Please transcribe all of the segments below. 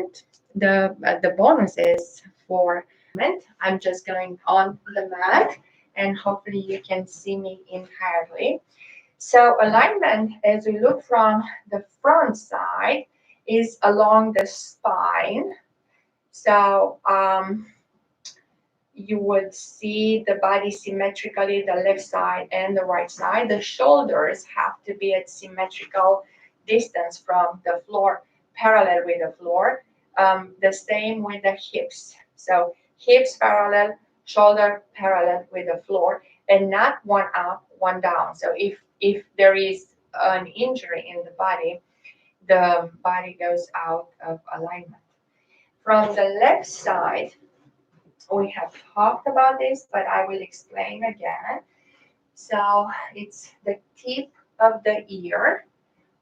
alignment. The bonuses for alignment, I'm just going on the mat, and hopefully you can see me entirely. So alignment, as we look from the front side, is along the spine. So you would see the body symmetrically, the left side and the right side. The shoulders have to be at symmetrical distance from the floor, parallel with the floor. The same with the hips. So hips parallel, shoulder parallel with the floor, and not one up, one down. So if there is an injury in the body goes out of alignment. From the left side, we have talked about this, but I will explain again. So it's the tip of the ear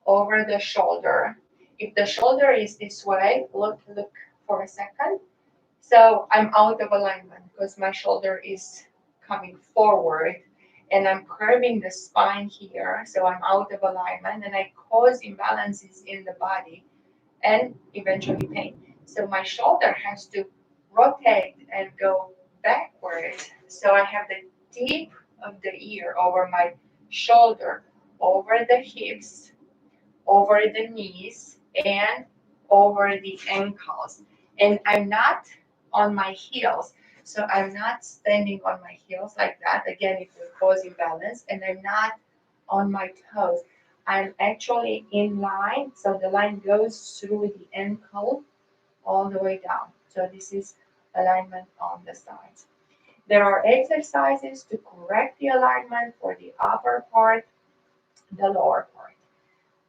over the shoulder. If the shoulder is this way, look for a second. So I'm out of alignment because my shoulder is coming forward and I'm curving the spine here. So I'm out of alignment and I cause imbalances in the body and eventually pain. So my shoulder has to rotate and go backwards. So I have the tip of the ear over my shoulder, over the hips, over the knees, and over the ankles. And I'm not on my heels. So I'm not standing on my heels like that. Again, it will cause imbalance. And I'm not on my toes. I'm actually in line. So the line goes through the ankle all the way down. So this is alignment on the sides. There are exercises to correct the alignment for the upper part, the lower part.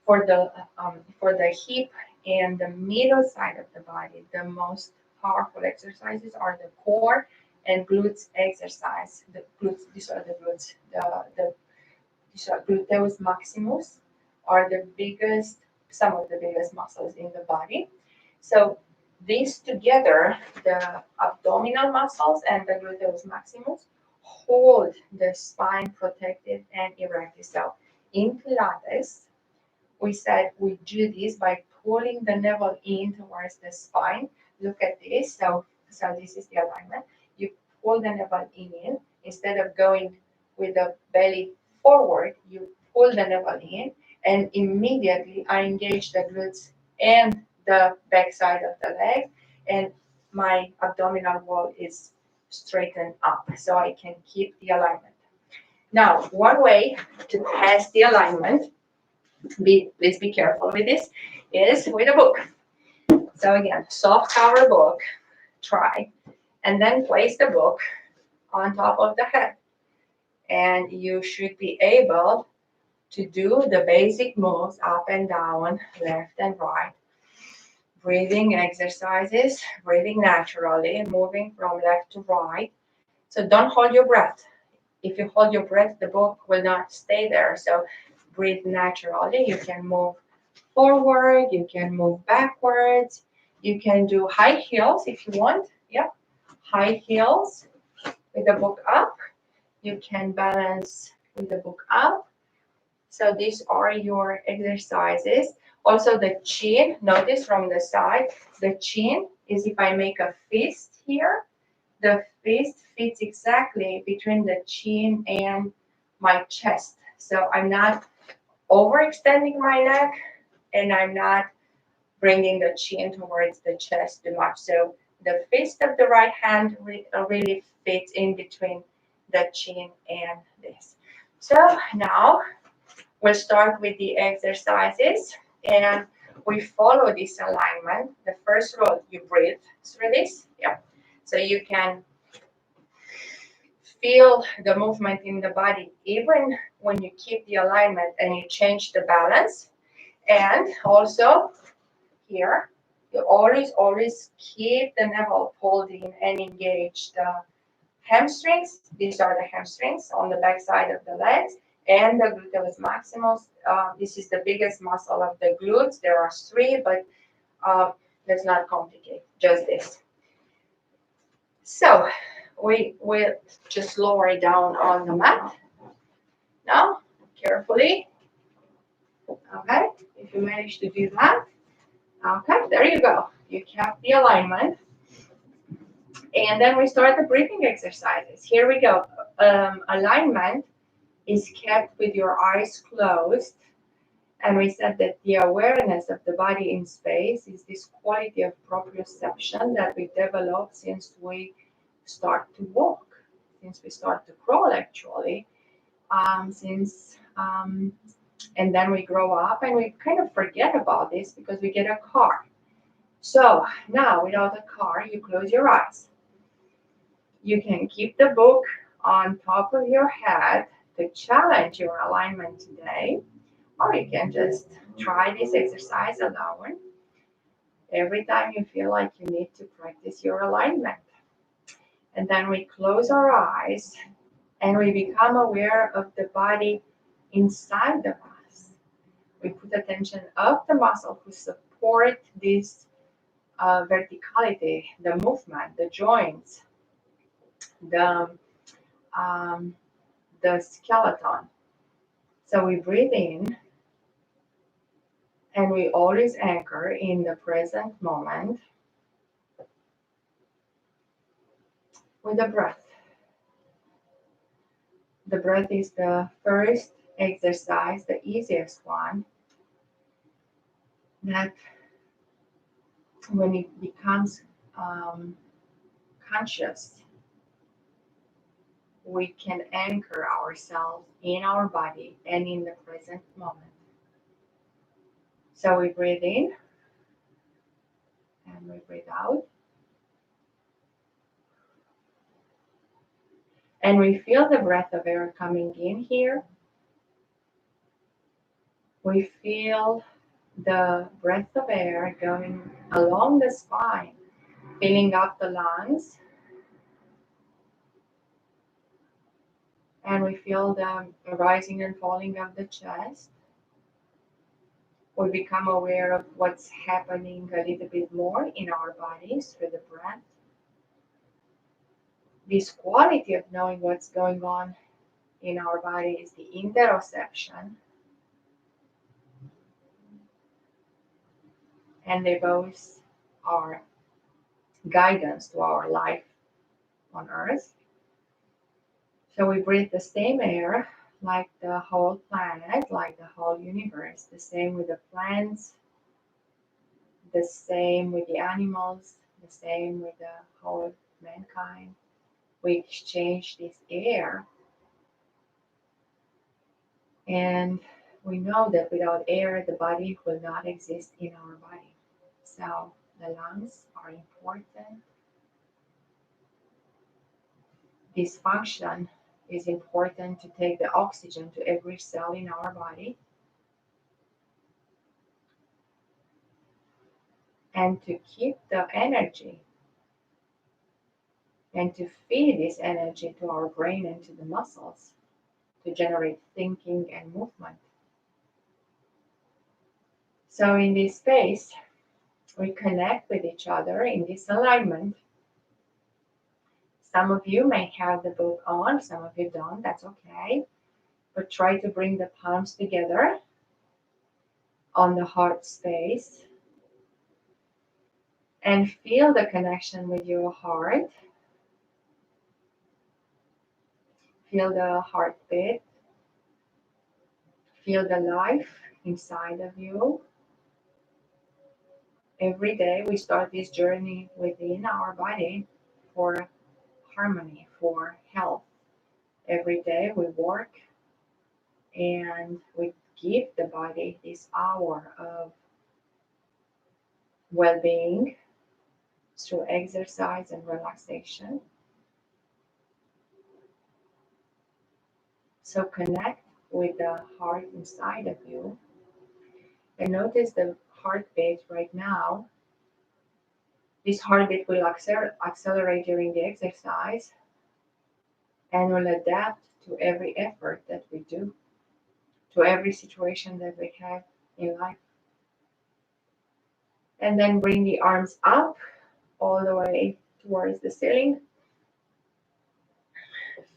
For the hip and the middle side of the body, the most powerful exercises are the core and glutes exercise. The glutes, these are the glutes. These are gluteus maximus are the biggest, some of the biggest muscles in the body. So these together, the abdominal muscles and the gluteus maximus, hold the spine protected and erected. So in Pilates, we said we do this by pulling the navel in towards the spine. Look at this. So this is the alignment. You pull the navel in instead of going with the belly forward. You pull the navel in, and immediately I engage the glutes and the back side of the leg, and my abdominal wall is straightened up, so I can keep the alignment. Now, one way to test the alignment, please be careful with this, is with a book. So again, soft cover book, try, and then place the book on top of the head. And you should be able to do the basic moves up and down, left and right, breathing exercises, breathing naturally, moving from left to right. So don't hold your breath. If you hold your breath, the book will not stay there. So breathe naturally. You can move forward, you can move backwards, you can do high heels if you want. Yep, high heels with the book up. You can balance with the book up. So these are your exercises. Also the chin, notice from the side, the chin is if I make a fist here, the fist fits exactly between the chin and my chest. So I'm not overextending my neck and I'm not bringing the chin towards the chest too much. So the fist of the right hand really fits in between the chin and this. So now we'll start with the exercises and we follow this alignment. The first rule, you breathe through this. Yeah. So you can feel the movement in the body even when you keep the alignment and you change the balance. And also here, you always keep the navel pulled in and engage the hamstrings. These are the hamstrings on the back side of the legs and the gluteus maximus. This is the biggest muscle of the glutes. There are three, but let's not complicate, just this. So we will just lower down on the mat. Now, carefully. Okay, if you manage to do that. Okay, there you go. You kept the alignment. And then we start the breathing exercises. Here we go. Alignment is kept with your eyes closed. And we said that the awareness of the body in space is this quality of proprioception that we develop since we start to walk, since we start to crawl actually, since and then we grow up and we kind of forget about this because we get a car. So now without a car, you close your eyes. You can keep the book on top of your head to challenge your alignment today, or you can just try this exercise alone every time you feel like you need to practice your alignment. And then we close our eyes and we become aware of the body inside of us. We put attention of the muscle who support this verticality, the movement, the joints, the um, the skeleton. So we breathe in and we always anchor in the present moment with the breath. The breath is the first exercise, the easiest one, that when it becomes conscious, we can anchor ourselves in our body and in the present moment. So we breathe in and we breathe out. And we feel the breath of air coming in here. We feel the breath of air going along the spine, filling up the lungs. And we feel the rising and falling of the chest. We become aware of what's happening a little bit more in our bodies through the breath. This quality of knowing what's going on in our body is the interoception. And they both are guidance to our life on earth. So we breathe the same air like the whole planet, like the whole universe, the same with the plants, the same with the animals, the same with the whole mankind. We exchange this air, and we know that without air, the body will not exist in our body. So the lungs are important. This function is important to take the oxygen to every cell in our body and to keep the energy and to feed this energy to our brain and to the muscles to generate thinking and movement. So in this space, we connect with each other in this alignment. Some of you may have the book on, some of you don't, that's okay. But try to bring the palms together on the heart space and feel the connection with your heart. Feel the heartbeat. Feel the life inside of you. Every day we start this journey within our body for harmony, for health. Every day we work and we give the body this hour of well-being through exercise and relaxation. So connect with the heart inside of you and notice the heartbeat right now. This heartbeat will accelerate during the exercise and will adapt to every effort that we do, to every situation that we have in life. And then bring the arms up all the way towards the ceiling.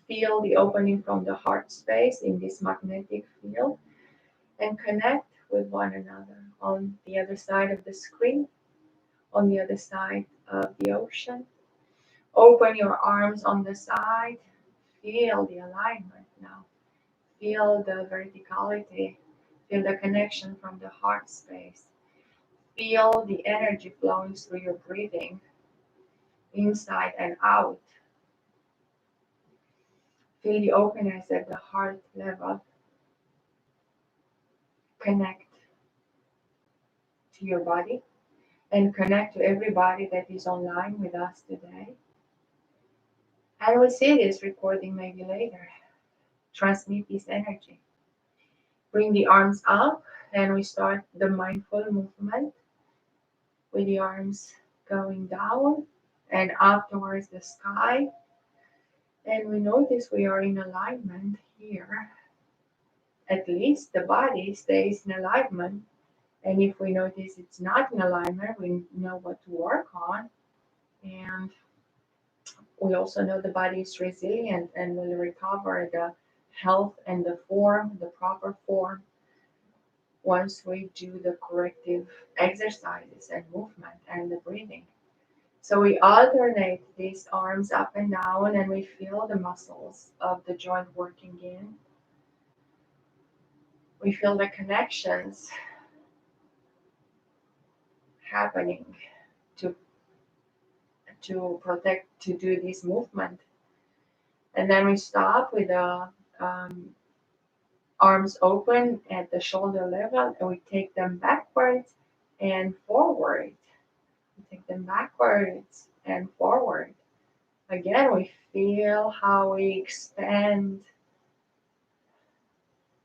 Feel the opening from the heart space in this magnetic field and connect with one another on the other side of the screen. on the other side of the ocean. Open your arms on the side. Feel the alignment now. Feel the verticality. Feel the connection from the heart space. Feel the energy flowing through your breathing, inside and out. Feel the openness at the heart level. Connect to your body and connect to everybody that is online with us today. And we'll see this recording maybe later. Transmit this energy. Bring the arms up and we start the mindful movement with the arms going down and up towards the sky. And we notice we are in alignment here. At least the body stays in alignment. And if we notice it's not in alignment, we know what to work on. And we also know the body is resilient and will recover the health and the form, the proper form, once we do the corrective exercises and movement and the breathing. So we alternate these arms up and down and we feel the muscles of the joint working in. We feel the connections happening to protect, to do this movement. And then we stop with the arms open at the shoulder level and we take them backwards and forward. We take them backwards and forward. Again, we feel how we expand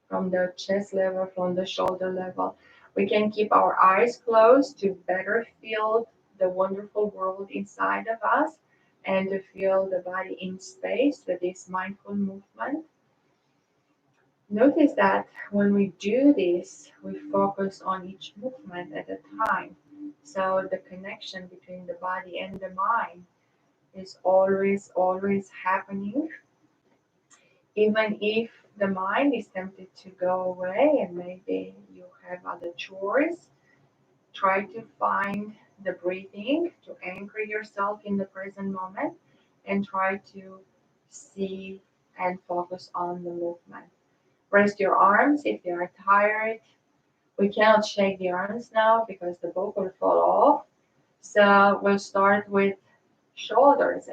from the chest level, from the shoulder level. We can keep our eyes closed to better feel the wonderful world inside of us and to feel the body in space with this mindful movement. Notice that when we do this, we focus on each movement at a time. So the connection between the body and the mind is always happening. Even if the mind is tempted to go away and maybe you have other chores, try to find the breathing to anchor yourself in the present moment and try to see and focus on the movement. Rest your arms if you are tired. We cannot shake the arms now because the book will fall off. So we'll start with shoulders